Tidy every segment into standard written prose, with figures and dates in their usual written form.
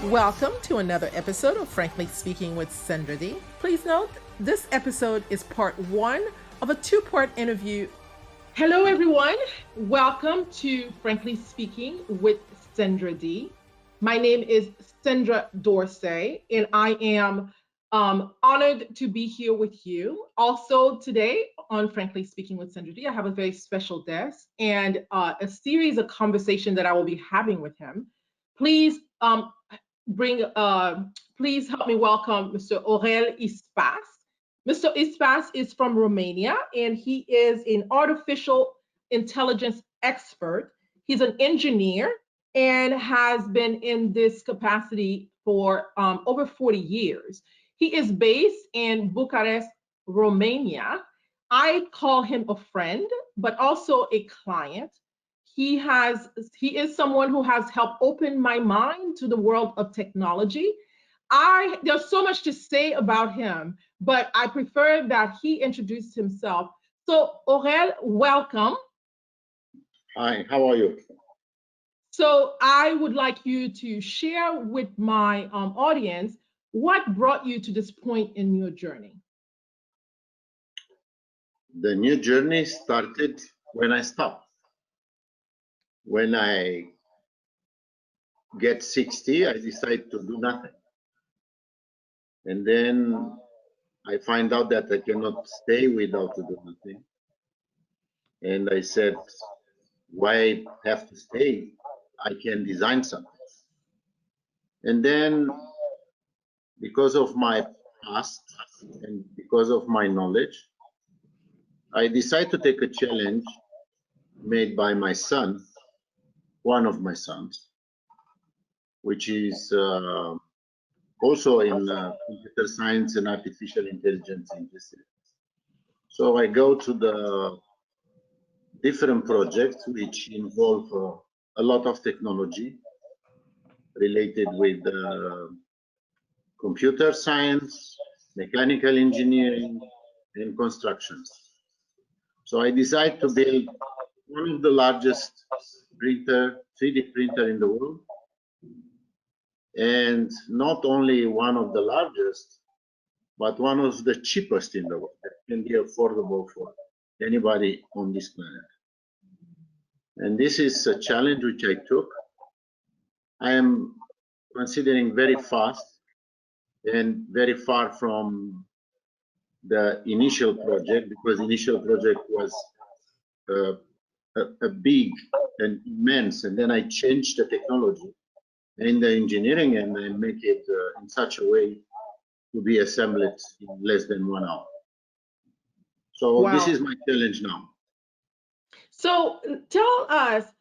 Welcome to another episode of Frankly Speaking with SENDRA D. Please note, this episode is part one of a two-part interview. Hello, everyone. Welcome to Frankly Speaking with SENDRA D. My name is Sandra Dorsey, and I am honored to be here with you. Also today on Frankly Speaking with Sandra D, I have a very special guest and a series of conversations that I will be having with him. Please please help me welcome Mr. Aurel Ispas. Mr. Ispas is from Romania, and he is an artificial intelligence expert. He's an engineer and has been in this capacity for over 40 years. He is based in Bucharest, Romania. I call him a friend, but also a client. He is someone who has helped open my mind to the world of technology. There's so much to say about him, but I prefer that he introduced himself. So Aurel, welcome. Hi, how are you? So I would like you to share with my audience what brought you to this point in your journey. The new journey started when I stopped. When I get 60, I decide to do nothing. And then I find out that I cannot stay without to do nothing. And I said, why have to stay? I can design something. And then because of my past and because of my knowledge, I decided to take a challenge made by my son, one of my sons, which is also in computer science and artificial intelligence interested. So I go to the different projects which involve a lot of technology related with computer science, mechanical engineering, and constructions. So I decided to build one of the largest 3D printer in the world, and not only one of the largest, but one of the cheapest in the world that can be affordable for anybody on this planet. And this is a challenge which I took. I am considering very fast and very far from the initial project, because initial project was a big and immense, and then I changed the technology and the engineering and I make it in such a way to be assembled in less than 1 hour. So wow. This is my challenge now. So tell us,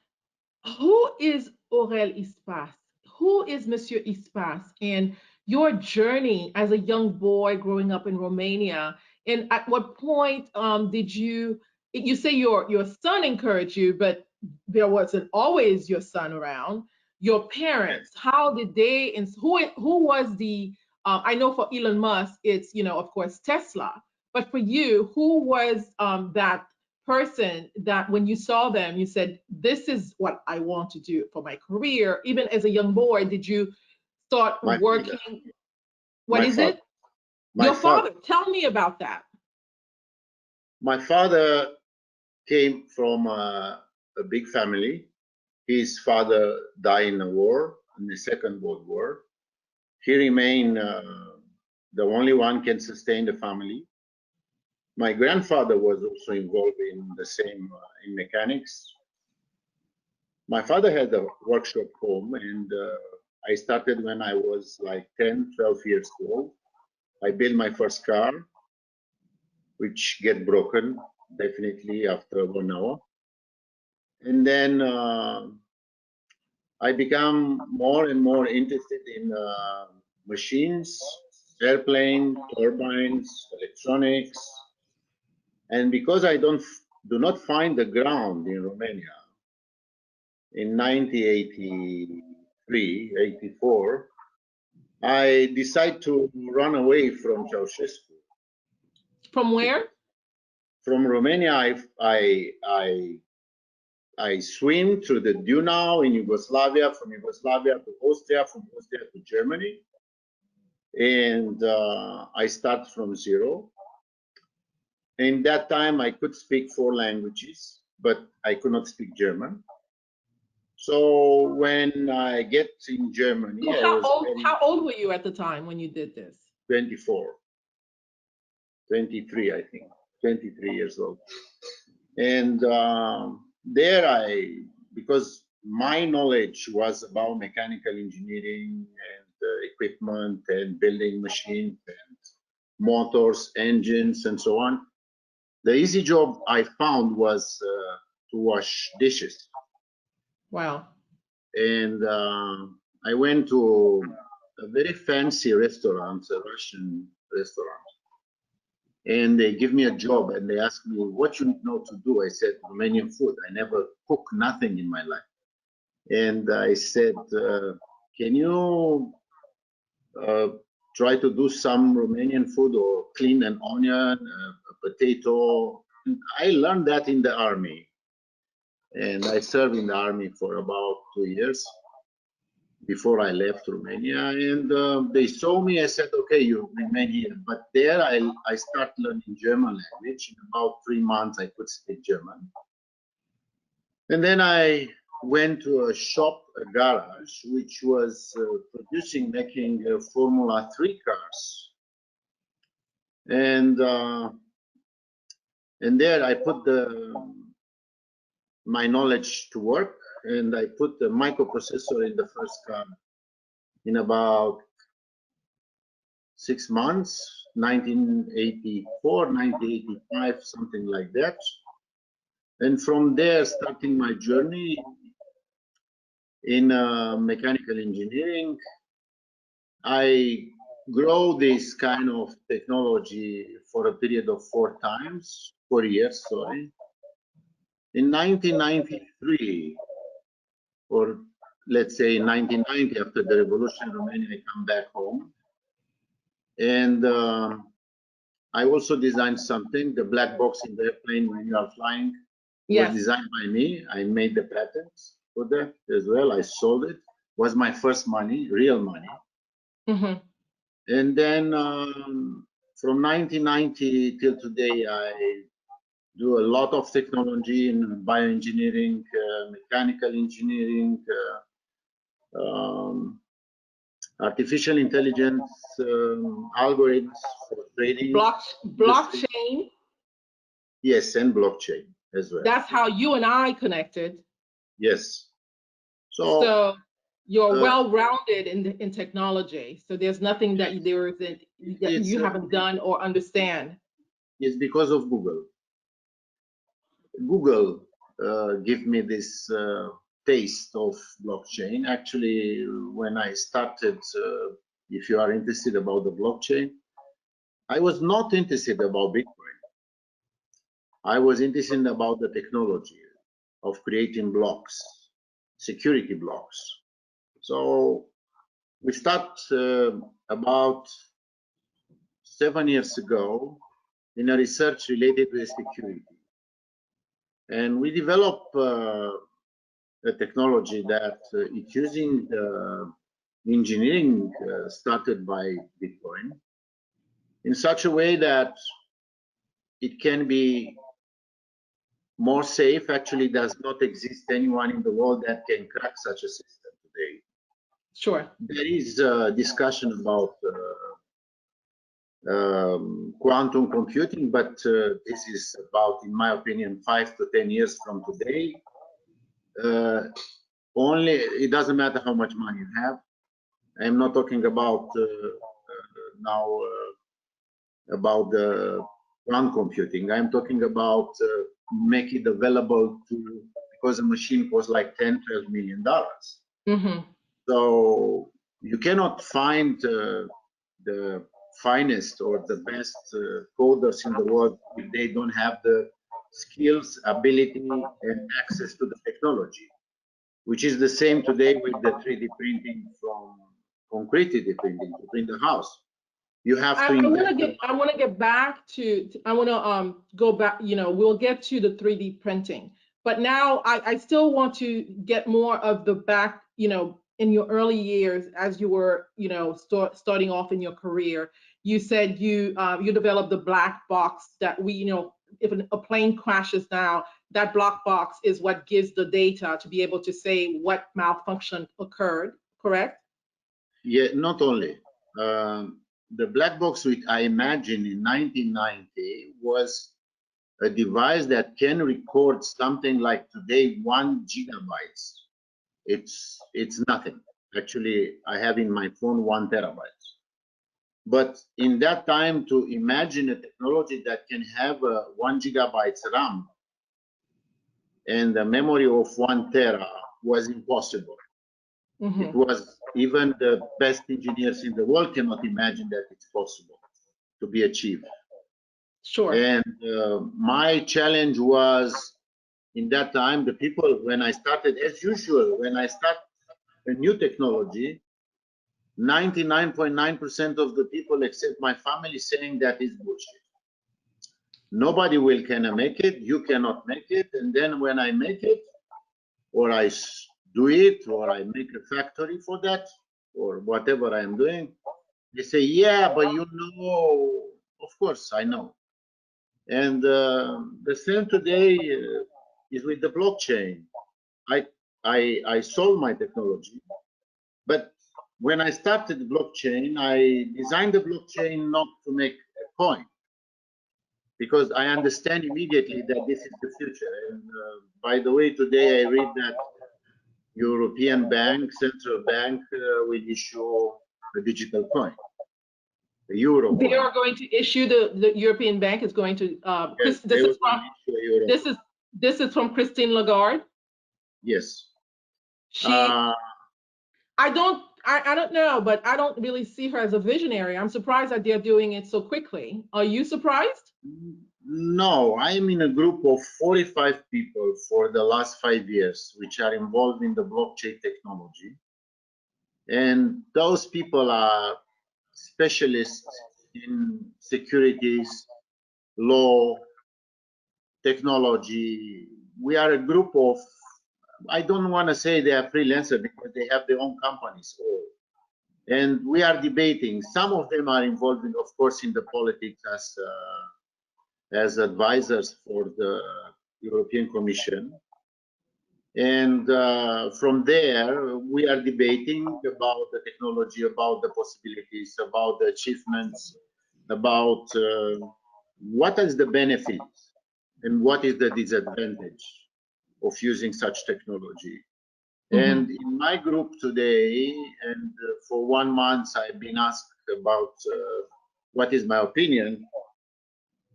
who is Aurel Ispas? Who is Monsieur Ispas, and your journey as a young boy growing up in Romania? And at what point did you say your son encouraged you, but there wasn't always your son around? Your parents, how did they, and who was the, I know for Elon Musk, it's, of course, Tesla, but for you, who was that person that when you saw them, you said, this is what I want to do for my career? Even as a young boy, did you start working? What is it? Your father. Tell me about that. My father came from a big family. His father died in a war, in the Second World War. He remained the only one can sustain the family. My grandfather was also involved in the same, in mechanics. My father had a workshop home, and I started when I was like 10, 12 years old. I built my first car, which get broken definitely after 1 hour. And then I become more and more interested in machines, airplane, turbines, electronics. And because I do not find the ground in Romania, in 1983, 84, I decide to run away from Ceausescu. From where? From Romania, I I swim through the Donau in Yugoslavia, from Yugoslavia to Austria, from Austria to Germany. And I start from zero. In that time, I could speak 4 languages, but I could not speak German. So when I get in Germany, So I was how old were you at the time when you did this? 24, 23, I think, 23 years old. And there because my knowledge was about mechanical engineering and equipment and building machines and motors, engines, and so on. The easy job I found was to wash dishes. Wow. And I went to a very fancy restaurant, a Russian restaurant. And they give me a job and they ask me, what you know to do? I said, Romanian food. I never cook nothing in my life. And I said, can you try to do some Romanian food or clean an onion, a potato? And I learned that in the army. And I served in the army for about 2 years before I left Romania. And they saw me. I said, okay, you remain here. But there I started learning German language. In about 3 months, I could speak German. And then I went to a shop, a garage, which was making Formula 3 cars. And there I put my knowledge to work, and I put the microprocessor in the first car in about 6 months, 1984, 1985, something like that. And from there, starting my journey in mechanical engineering, I grow this kind of technology for a period of 4 years, sorry. In 1993, or let's say 1990, after the revolution in Romania, I come back home. And I also designed something, the black box in the airplane when you are flying. Yes. Was designed by me. I made the patents for that as well. I sold it. Was my first money, real money. Mm-hmm. And then from 1990 till today, I do a lot of technology in bioengineering, mechanical engineering, artificial intelligence, algorithms for trading. Blockchain. Yes, and blockchain as well. That's how you and I connected. Yes. So you're well-rounded in technology. So there's nothing that you haven't done or understand. It's because of Google. Google give me this taste of blockchain. Actually, when I started, if you are interested about the blockchain, I was not interested about Bitcoin. I was interested about the technology of creating blocks, security blocks. So we start about 7 years ago in a research related with security. And we developed a technology that it's using the engineering started by Bitcoin in such a way that it can be more safe. Actually, does not exist anyone in the world that can crack such a system today. Sure. There is a discussion about quantum computing, but this is about, in my opinion, 5 to 10 years from today. Only, it doesn't matter how much money you have. I'm not talking about now about the quantum computing. I'm talking about make it available to, because a machine costs like $10, $12 million. Mm-hmm. So you cannot find the finest or the best coders in the world if they don't have the skills, ability, and access to the technology, which is the same today with the 3D printing from concrete 3D printing to print the house. You have to. I want to get back to. I want to go back. We'll get to the 3D printing, But now I still want to get more of the back, in your early years as you were, starting off in your career. You said you developed the black box that if a plane crashes now, that black box is what gives the data to be able to say what malfunction occurred, correct? Yeah, not only. The black box, which I imagined in 1990, was a device that can record something like today 1 gigabytes. It's nothing. Actually, I have in my phone 1 terabyte. But in that time, to imagine a technology that can have a 1 gigabyte RAM and a memory of 1 tera was impossible. It was, even the best engineers in the world cannot imagine that it's possible to be achieved. Sure. And my challenge was, in that time, the people, when I started, as usual, when I start a new technology, 99.9% of the people except my family saying that is bullshit. Nobody will can make it, you cannot make it. And then when I make it, or I do it, or I make a factory for that, or whatever I am doing, they say, yeah, but you know, of course I know. And the same today is with the blockchain. I sold my technology, but when I started the blockchain, I designed the blockchain not to make a coin, because I understand immediately that this is the future. And by the way, today I read that European Bank, Central Bank, will issue a digital coin, the euro They coin. are going to issue the European Bank is going to Yes, this is from Christine Lagarde. Yes. I don't know, but I don't really see her as a visionary. I'm surprised that they're doing it so quickly. Are you surprised? No, I'm in a group of 45 people for the last 5 years, which are involved in the blockchain technology. And those people are specialists in securities, law, technology. We are a group of, I don't want to say they are freelancers because they have their own companies. And we are debating. Some of them are involved, in, of course, in the politics as advisors for the European Commission. And from there, we are debating about the technology, about the possibilities, about the achievements, about what is the benefit and what is the disadvantage of using such technology. And in my group today, and for 1 month, I've been asked about what is my opinion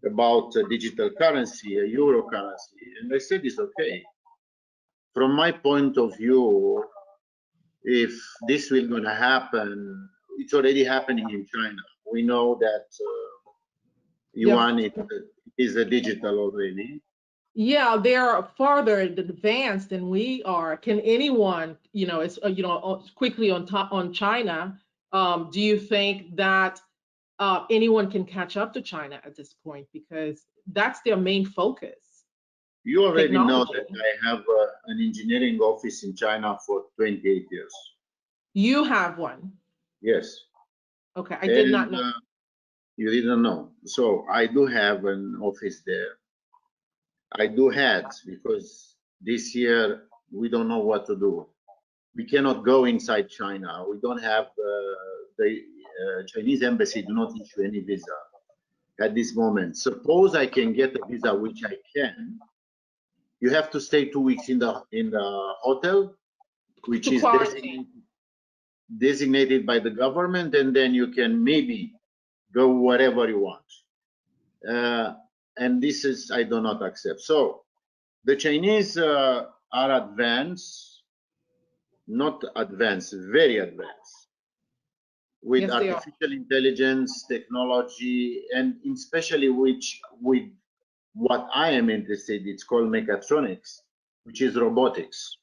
about digital currency, a euro currency. And I said it's okay. From my point of view, if this will going to happen, it's already happening in China. We know that yuan is a digital already. Yeah, they're farther advanced than we are. Can anyone, it's quickly on China? Do you think that anyone can catch up to China at this point, because that's their main focus? You already know that I have an engineering office in China for 28 years. You have one? Yes. Okay, I did not know. You didn't know. So I do have an office there. I do have, because this year we don't know what to do. We cannot go inside China. We don't have the Chinese embassy do not issue any visa at this moment. Suppose I can get a visa, which I can. You have to stay 2 weeks in the hotel, which is designated by the government, and then you can maybe go wherever you want. And this is, I do not accept. So the Chinese are advanced, not advanced, very advanced with artificial intelligence technology, and especially with what I am interested, it's called mechatronics, which is robotics.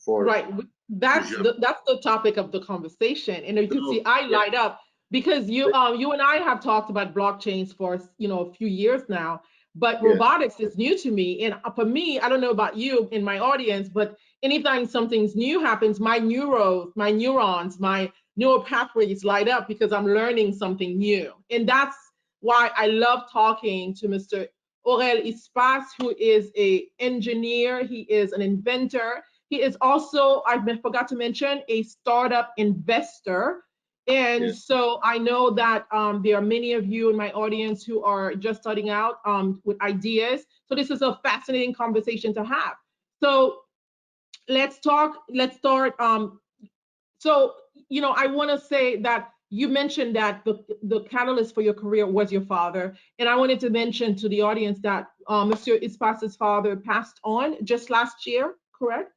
Right, that's the topic of the conversation. And you can see I light up because you and I have talked about blockchains for a few years now. but Yes. robotics is new to me. And for me, I don't know about you in my audience, but anytime something's new happens, my neurons, my neural pathways light up because I'm learning something new. And that's why I love talking to Mr. Aurel Ispas, who is an engineer, he is an inventor. He is also, I forgot to mention, a startup investor. And Yes. so I know that there are many of you in my audience who are just starting out with ideas. So this is a fascinating conversation to have. So let's talk, let's start. So, you know, I want to say that you mentioned that the catalyst for your career was your father. And I wanted to mention to the audience that Monsieur Ispas's father passed on just last year, correct?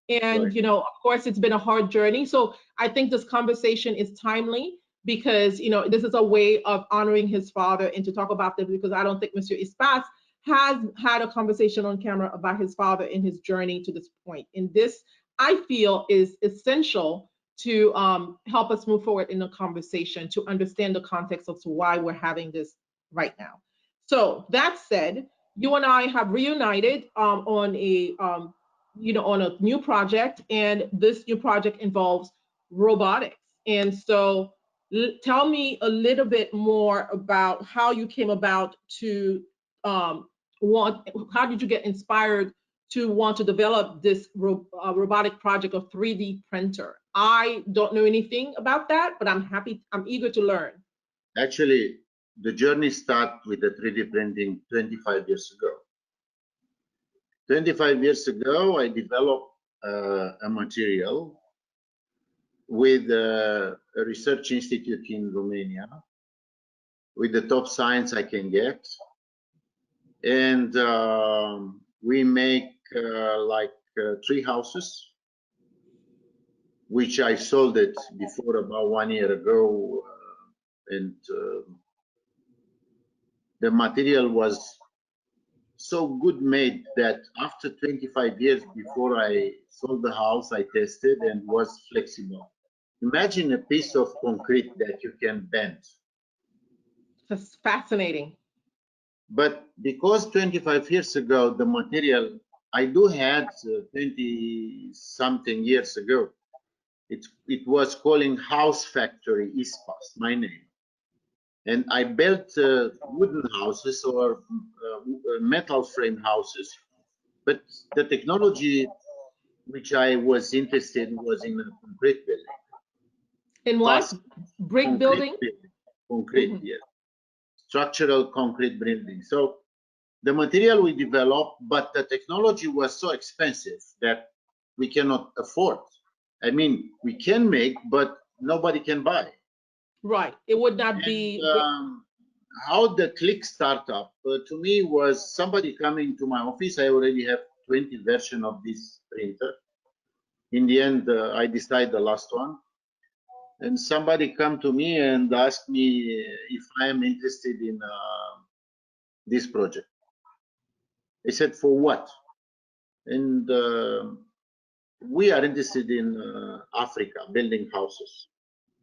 And, Right. you know, of course, it's been a hard journey. So I think this conversation is timely because, you know, this is a way of honoring his father and to talk about this because I don't think Monsieur Ispas has had a conversation on camera about his father and his journey to this point. And this, I feel, is essential to help us move forward in the conversation to understand the context of why we're having this right now. So that said, you and I have reunited on a you know, on a new project, and this new project involves robotics. And so, tell me a little bit more about how you came about to um, want. How did you get inspired to want to develop this robotic project of 3D printer? I don't know anything about that, but I'm happy. I'm eager to learn. Actually, the journey started with the 3D printing 25 years ago. 25 years ago, I developed a material with a research institute in Romania, with the top science I can get. And we make like 3 houses, which I sold it before about 1 year ago. And the material was so good made that after 25 years before I sold the house, I tested and was flexible. Imagine a piece of concrete that you can bend. That's fascinating. But because 25 years ago, the material I do had 20 something years ago, it was calling House Factory Ispas, my name. And I built wooden houses or metal frame houses. But the technology which I was interested in was in a concrete building. In what? Fast Brick concrete building? building. Concrete, Mhm. yes. Structural concrete building. So the material we developed, but the technology was so expensive that we cannot afford. I mean, we can make, but nobody can buy. Right. It would not And be. how the click startup to me was somebody coming to my office. I already have 20 version of this printer. In the end, I decided the last one. And somebody come to me and ask me if I am interested in this project. I said, for what? And we are interested in Africa, building houses,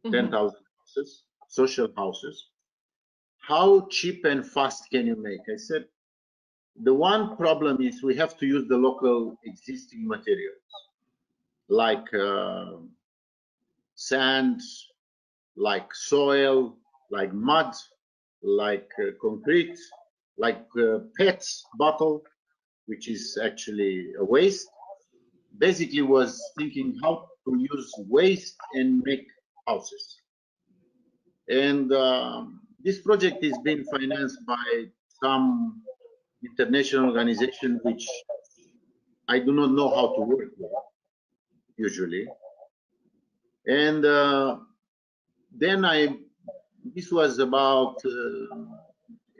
Mhm. 10,000 houses, social houses. How cheap and fast can you make? I said, the one problem is we have to use the local existing materials like sand, like soil, like mud, like concrete, like PET bottle, which is actually a waste. Basically was thinking how to use waste and make houses. And this project is being financed by some international organization which I do not know how to work with usually. And then this was about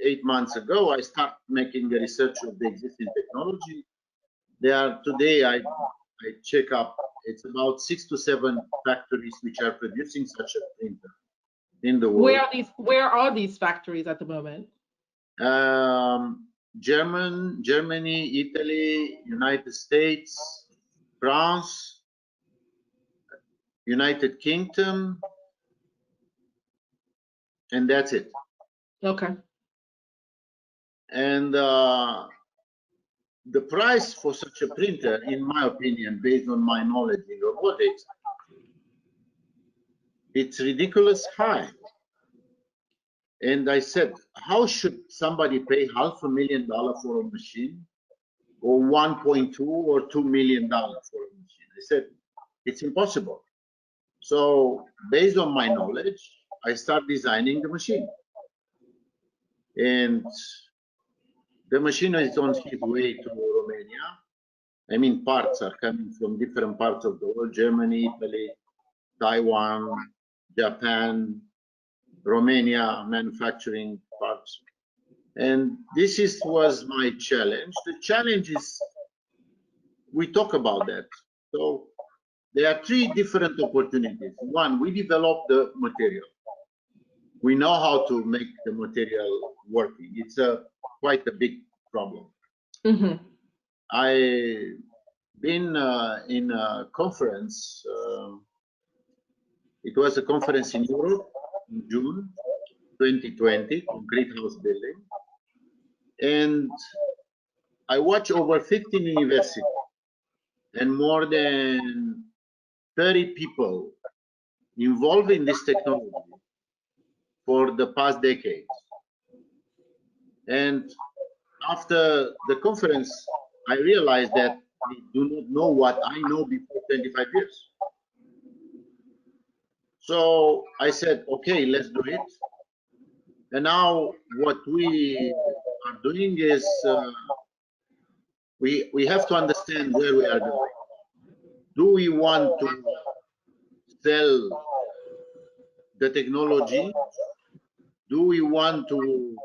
8 months ago, I start making a research of the existing technology. There are today, I check up, it's about 6 to 7 factories which are producing such a printer in the Where world. are these? Where are these factories at the moment? Germany, Italy, United States, France, United Kingdom, and that's it. Okay. And the price for such a printer, in my opinion, based on my knowledge in robotics, it's ridiculous high. And I said, how should somebody pay $500,000 for a machine, or 1.2 or $2 million for a machine? I said, it's impossible. So based on my knowledge, I start designing the machine. And the machine is on its way to Romania. I mean, parts are coming from different parts of the world: Germany, Italy, Taiwan, Japan, Romania, manufacturing parts. And this was my challenge. The challenge is, we talk about that. So there are three different opportunities. One, we develop the material. We know how to make the material working. It's quite a big problem. Mm-hmm. I've been in a conference. It was a conference in Europe in June 2020, concrete house building. And I watched over 15 universities and more than 30 people involved in this technology for the past decades. And after the conference, I realized that they do not know what I know before 25 years. So I said, okay, let's do it. And now what we are doing is we have to understand where we are going. Do we want to sell the technology? Do we want to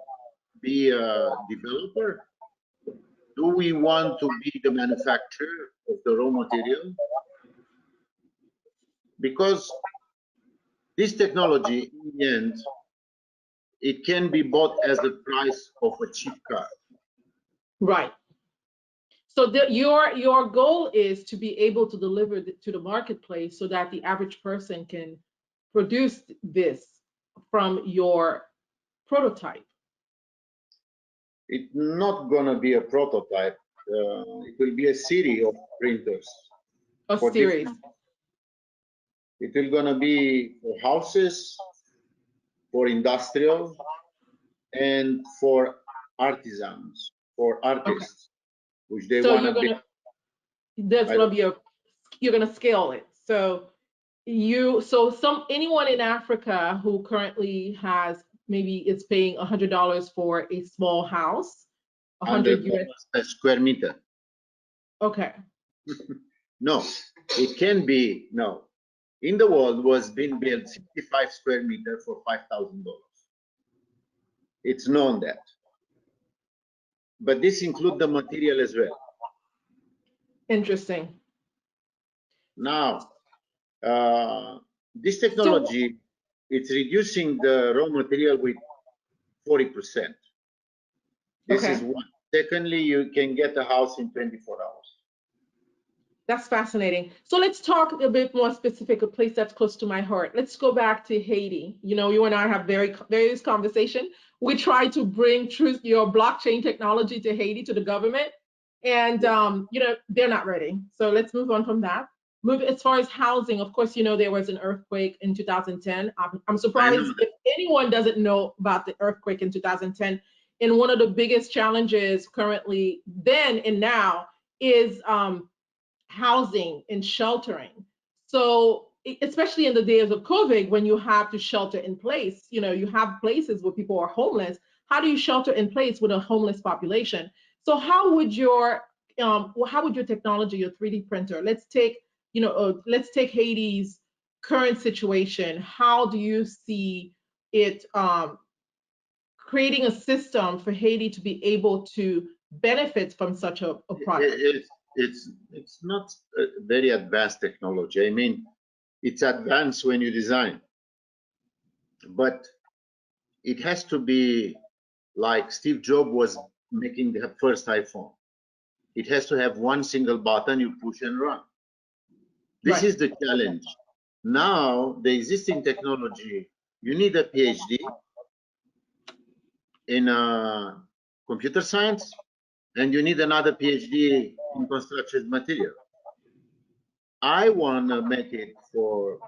be a developer? Do we want to be the manufacturer of the raw material? Because this technology, in the end, it can be bought as the price of a cheap car. Right. So your goal is to be able to deliver to the marketplace so that the average person can produce this from your prototype. It's not going to be a prototype. It will be a series of printers. A series. It will going to be for houses, for industrial, and for artisans, for artists, which they So want to be. There's going to be you're going to scale it. So anyone in Africa who currently has, maybe it's paying $100 for a small house, 100 US a square meter. Okay. No, it can be, no. In the world was being built 65 square meter for $5,000. It's known that. But this includes the material as well. Interesting. Now, this technology, it's reducing the raw material with 40%. This is one. Secondly, you can get a house in 24 hours. That's fascinating. So let's talk a bit more specific, a place that's close to my heart. Let's go back to Haiti. You know, you and I have various conversation. We try to bring your blockchain technology to Haiti, to the government, and you know, they're not ready. So let's move on from that. As far as housing, of course, you know, there was an earthquake in 2010. I'm surprised if anyone doesn't know about the earthquake in 2010. And one of the biggest challenges currently, then and now, is housing and sheltering. So especially in the days of COVID, when you have to shelter in place, you know, you have places where people are homeless. How do you shelter in place with a homeless population? So how would your technology, your 3D printer, let's take Haiti's current situation. How do you see it creating a system for Haiti to be able to benefit from such a product? It's not a very advanced technology. I mean, it's advanced when you design, but it has to be like Steve Jobs was making the first iPhone. It has to have one single button you push and run. This is the challenge. Now, the existing technology, you need a PhD in computer science, and you need another PhD in construction material. I want to make it for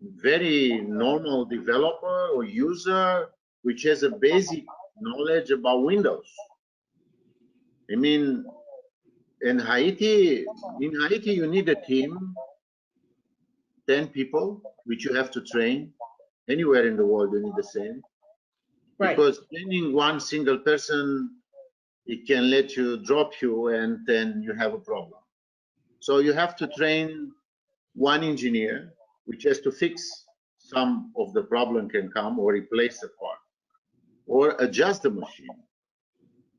very normal developer or user which has a basic knowledge about Windows. I mean, in Haiti, you need a team, 10 people, which you have to train. Anywhere in the world, you need the same. Right. Because training one single person, it can let you drop you, and then you have a problem. So you have to train one engineer, which has to fix some of the problem can come, or replace a part, or adjust the machine,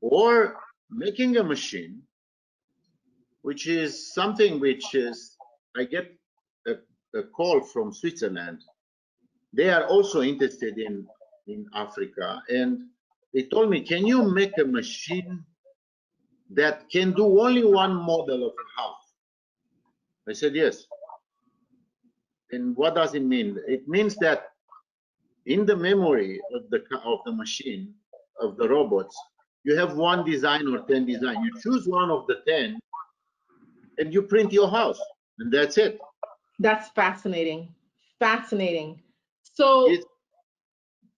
or making a machine, which is something which is, I get a call from Switzerland. They are also interested in Africa, and they told me, can you make a machine that can do only one model of a house? I said yes. And what does it mean? It means that in the memory of the machine, of the robots, you have one design or 10 design. You choose one of the 10 and you print your house, and that's it. That's fascinating. Fascinating. So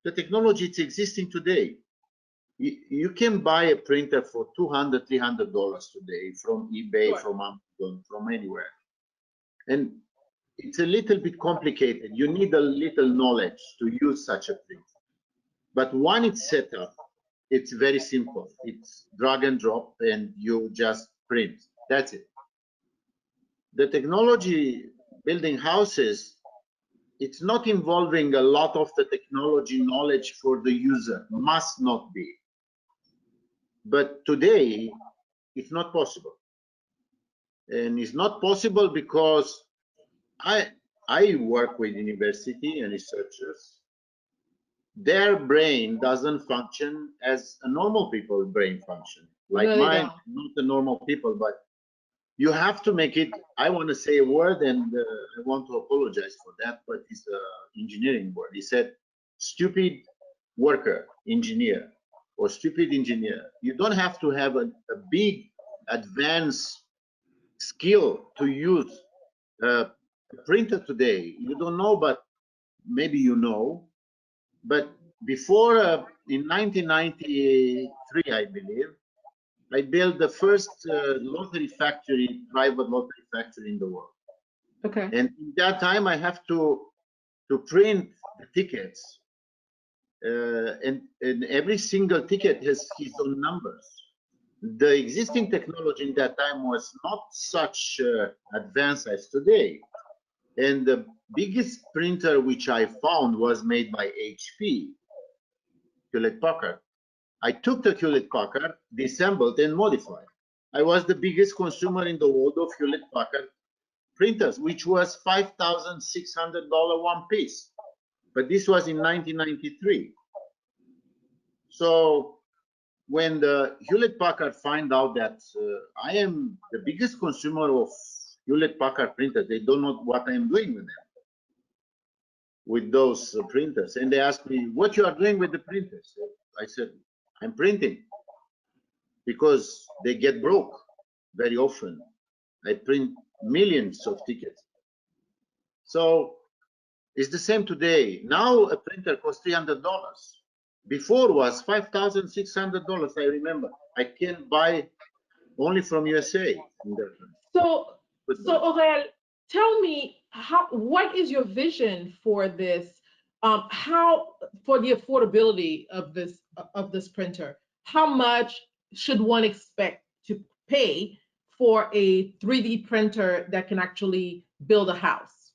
the technology is existing today. You can buy a printer for $200, $300 today from eBay, sure. from Amazon, from anywhere. And it's a little bit complicated. You need a little knowledge to use such a printer. But when it's set up, it's very simple. It's drag and drop, and you just print. That's it. The technology building houses, it's not involving a lot of the technology knowledge for the user. Must not be. But today, it's not possible. And it's not possible because I work with university and researchers. Their brain doesn't function as a normal people's brain function. Like no, mine, not the normal people, but you have to make it. I want to say a word, and I want to apologize for that, but it's an engineering word. He said, stupid worker, engineer, or stupid engineer. You don't have to have a big advanced skill to use a printer today. You don't know, but maybe you know. But before, in 1993, I believe, I built the first lottery factory, private lottery factory in the world. Okay. And in that time, I have to print the tickets, and every single ticket has his own numbers. The existing technology in that time was not such advanced as today. And the biggest printer which I found was made by HP, Hewlett-Packard. I took the Hewlett-Packard, disassembled and modified. I was the biggest consumer in the world of Hewlett-Packard printers, which was $5,600 one piece. But this was in 1993. So when the Hewlett-Packard find out that I am the biggest consumer of Hewlett-Packard printers, they don't know what I'm doing with them, with those printers. And they asked me, what you are doing with the printers? I said, I'm printing, because they get broke very often. I print millions of tickets. So it's the same today. Now a printer costs $300. Before was $5,600. I remember. I can buy only from USA. So Aurel, tell me, what is your vision for this? How, for the affordability of this printer? How much should one expect to pay for a 3D printer that can actually build a house?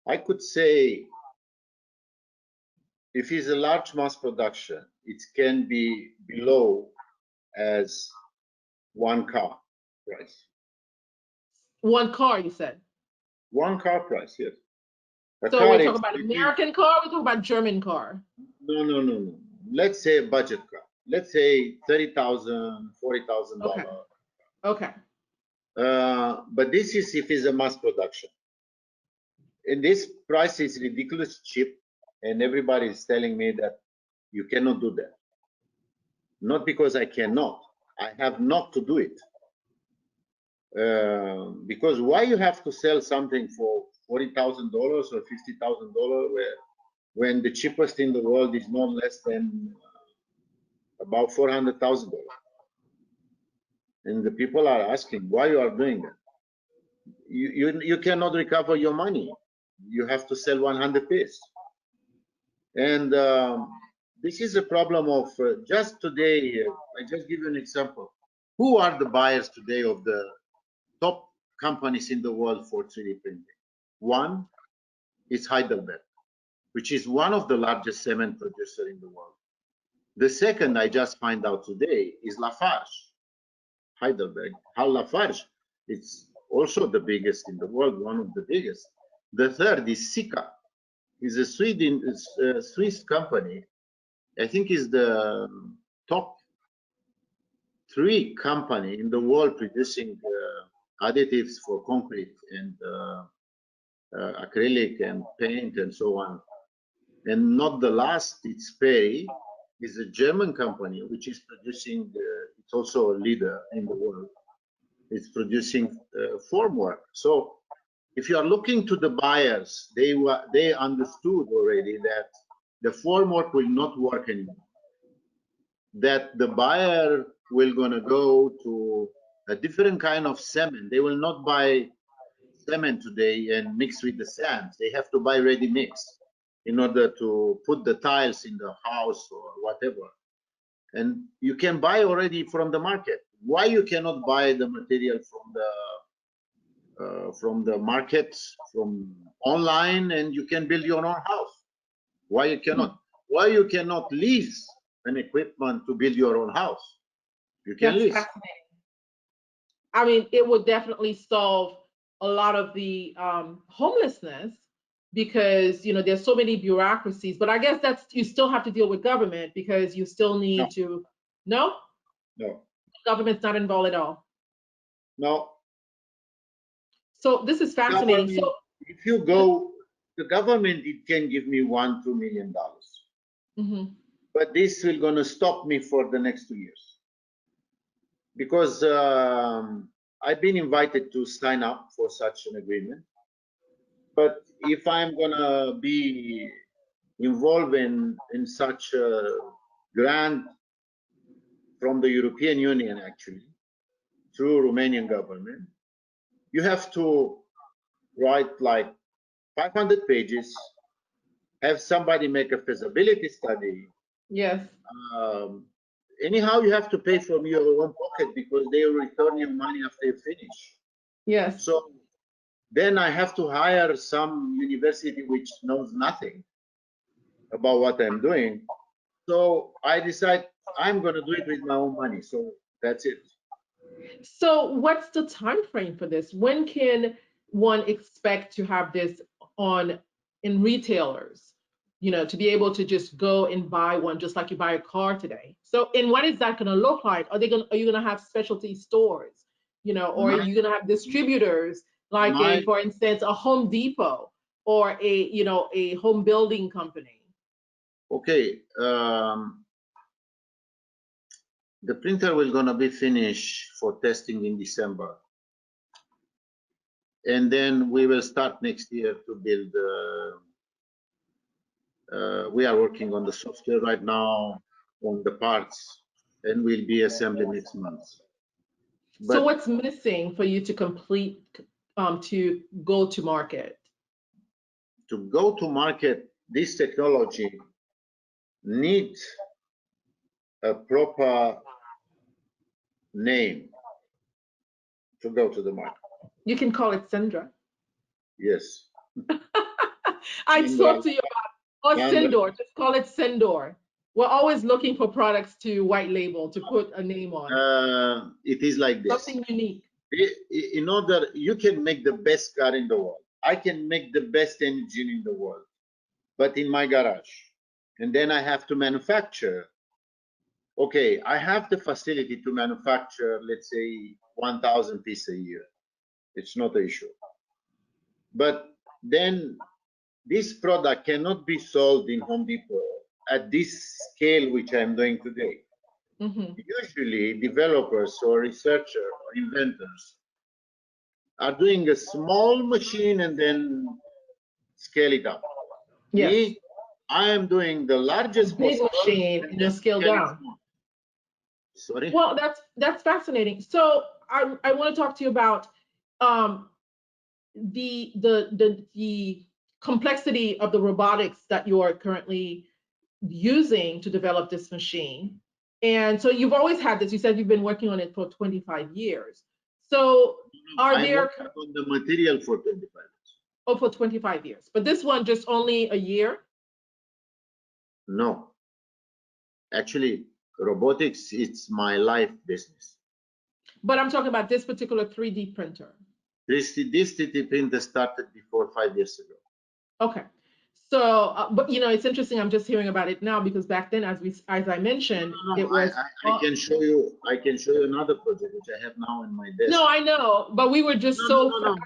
I could say, if it's a large mass production, it can be below as one car price. One car, you said? One car price, yes. So we're talking about American car, we're talking about German car? No. Let's say a budget car. Let's say $30,000, $40,000. Okay. But this is if it's a mass production. And this price is ridiculous cheap. and everybody is telling me that you cannot do that. Not because I cannot, I have not to do it. Because why you have to sell something for $40,000 or $50,000 when the cheapest in the world is not less than about $400,000? And the people are asking why you are doing that. You cannot recover your money. You have to sell 100 pieces. And this is a problem of just today. I just give you an example. Who are the buyers today of the top companies in the world for 3D printing? One is Heidelberg, which is one of the largest cement producer in the world. The second, I just find out today, is Lafarge. Heidelberg. Lafarge, it's also the biggest in the world, one of the biggest. The third is Sika. It's a Swiss company. I think is the top 3 company in the world producing additives for concrete and acrylic and paint and so on. And not the last, it's Perry, is a German company which is producing, it's also a leader in the world. It's producing formwork. So if you are looking to the buyers, they understood already that the formwork will not work anymore. That the buyer will gonna go to a different kind of cement. They will not buy cement today and mix with the sand. They have to buy ready mix in order to put the tiles in the house or whatever. And you can buy already from the market. Why you cannot buy the material from the market, from online, and you can build your own house? Why you cannot? Why you cannot lease an equipment to build your own house? You can That's lease. fascinating. I mean, it would definitely solve a lot of the homelessness because there's so many bureaucracies. But I guess that's you still have to deal with government because you still need No. to. No, No, government's not involved at all. no. So this is fascinating. Government, So if you go, the government, it can give me $1-2 million, mhm. but this will gonna stop me for the next 2 years because I've been invited to sign up for such an agreement. But if I'm gonna be involved in such a grant from the European Union, actually, through Romanian government, you have to write like 500 pages, have somebody make a feasibility study. Yes. Anyhow, you have to pay from your own pocket because they will return your money after you finish. Yes. So then I have to hire some university which knows nothing about what I'm doing. So I decide I'm going to do it with my own money. So that's it. So what's the time frame for this? When can one expect to have this on in retailers? To be able to just go and buy one, just like you buy a car today. So, and what is that going to look like? Are you going to have specialty stores? Or are My, you going to have distributors like for instance, a Home Depot or a home building company? Okay. The printer will gonna be finished for testing in December. And then we will start next year to build, we are working on the software right now, on the parts, and we'll be assembling next month. But so what's missing for you to complete, to go to market? to go to market, this technology needs a proper name to go to the market. You can call it SENDRA. Yes. I Sendra, talked to you about, or Sendor, just call it Sendor. We're always looking for products to white label, to put a name on. It is like this. Something unique. In order, you can make the best car in the world. I can make the best engine in the world, but in my garage. And then I have to manufacture. Okay, I have the facility to manufacture, let's say, 1,000 pieces a year. It's not an issue. But then this product cannot be sold in Home Depot at this scale which I'm doing today. Usually developers or researchers or inventors are doing a small machine and then scale it up. Yes. Me, I am doing the largest Big possible machine and then scale down. Sorry? Well, that's fascinating. So I want to talk to you about the complexity of the robotics that you are currently using to develop this machine. And so you've always had this. You said you've been working on it for 25 years. So I'm working on the material for 25 years. Oh, for 25 years. But this one just only a year? No. Actually, robotics, it's my life business. But I'm talking about this particular 3D printer. This 3D printer started before 5 years ago. Okay. So, but you know, it's interesting. I'm just hearing about it now because back then, as I mentioned, it was. I can show you. I can show you another project which I have now in my desk. No, I know, but we were just No.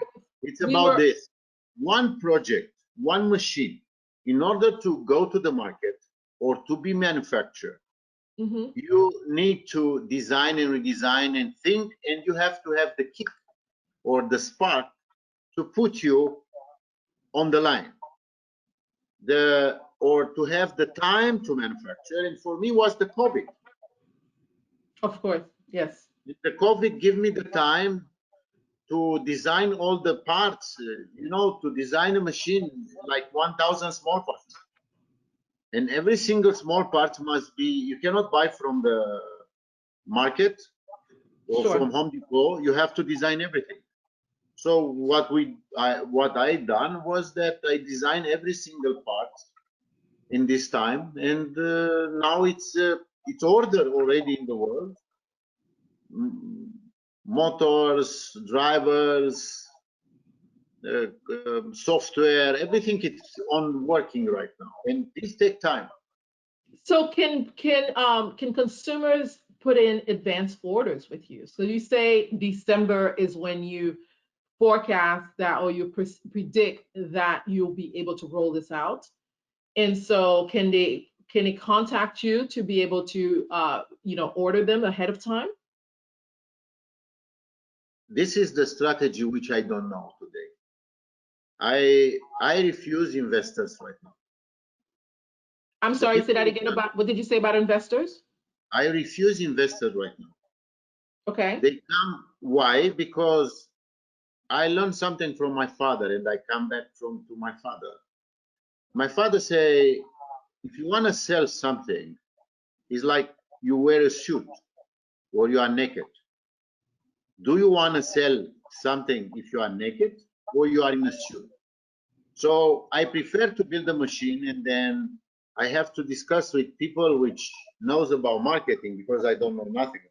It's about this. One project, one machine. In order to go to the market or to be manufactured, you need to design and redesign and think, and you have to have the kick or the spark to put you on the line. Or to have the time to manufacture, and for me was the COVID. Of course, yes. The COVID gave me the time to design all the parts, you know, to design a machine like 1,000 small parts. And every single small part must be, you cannot buy from the market or from Home Depot, you have to design everything. So what I done was that I designed every single part in this time, and now it's ordered already in the world. Motors, drivers, software, everything is on working right now, and this takes time. So can consumers put in advance orders with you? So you say December is when you forecast that, or you predict that you'll be able to roll this out, and so can they contact you to be able to you know, order them ahead of time? This is the strategy which I don't know today. I refuse investors right now. I'm sorry, say that again. About what did you say about investors? I refuse investors right now. Okay. They come, why? Because I learned something from my father, and I come back to my father. My father say, if you want to sell something, it's like you wear a suit or you are naked. Do you want to sell something if you are naked or you are in a suit? So I prefer to build a machine, and then I have to discuss with people which knows about marketing, because I don't know nothing about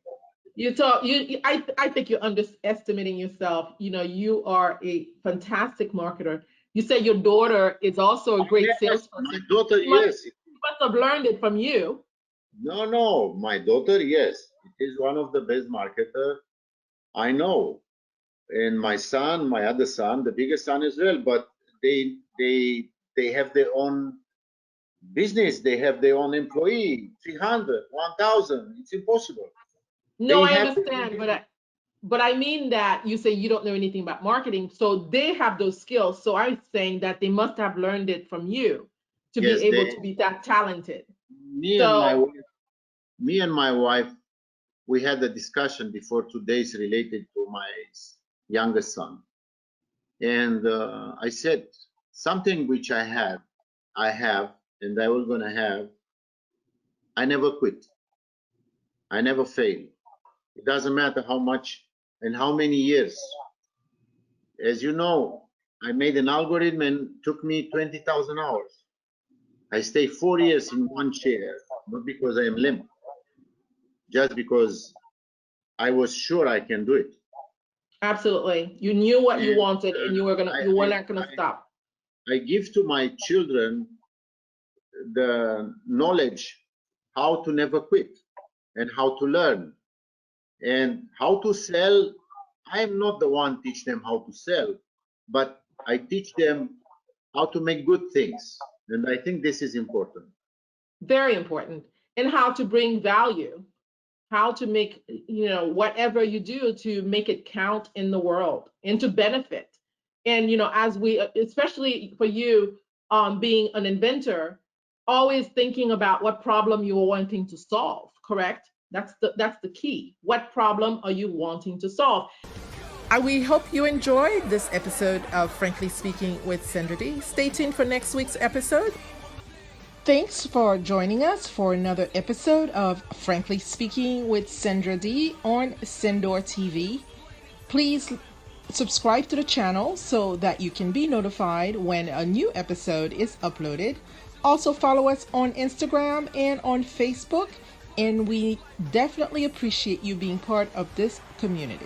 marketing. I think you're underestimating yourself. You know, you are a fantastic marketer. You say your daughter is also a great salesperson. My daughter, yes. She must have learned it from you. No, my daughter, yes. It is one of the best marketer I know. And my son, my other son, the biggest son as well, but they have their own business, they have their own employee, 300, 1,000. It's impossible. No, I understand, but I mean that you say you don't know anything about marketing, so they have those skills. So I'm saying that they must have learned it from you to be able to be that talented. Me and my wife, we had a discussion before 2 days related to my youngest son, and I said something which I have, and I was gonna have. I never quit. I never fail. It doesn't matter how much and how many years. As you know, I made an algorithm and took me 20,000 hours. I stayed 4 years in one chair, not because I am limp, just because I was sure I can do it. Absolutely. You knew what you wanted, and you were not gonna stop. I give to my children the knowledge how to never quit and how to learn and how to sell. I am not the one teach them how to sell, but I teach them how to make good things. And I think this is important. Very important. And how to bring value, how to make, whatever you do to make it count in the world and to benefit. And, as we, especially for you, being an inventor, always thinking about what problem you are wanting to solve, correct? That's the key. What problem are you wanting to solve? We hope you enjoyed this episode of Frankly Speaking with Sendra D. Stay tuned for next week's episode. Thanks for joining us for another episode of Frankly Speaking with Sendra D on Sendor TV. Please subscribe to the channel so that you can be notified when a new episode is uploaded. Also follow us on Instagram and on Facebook, and we definitely appreciate you being part of this community.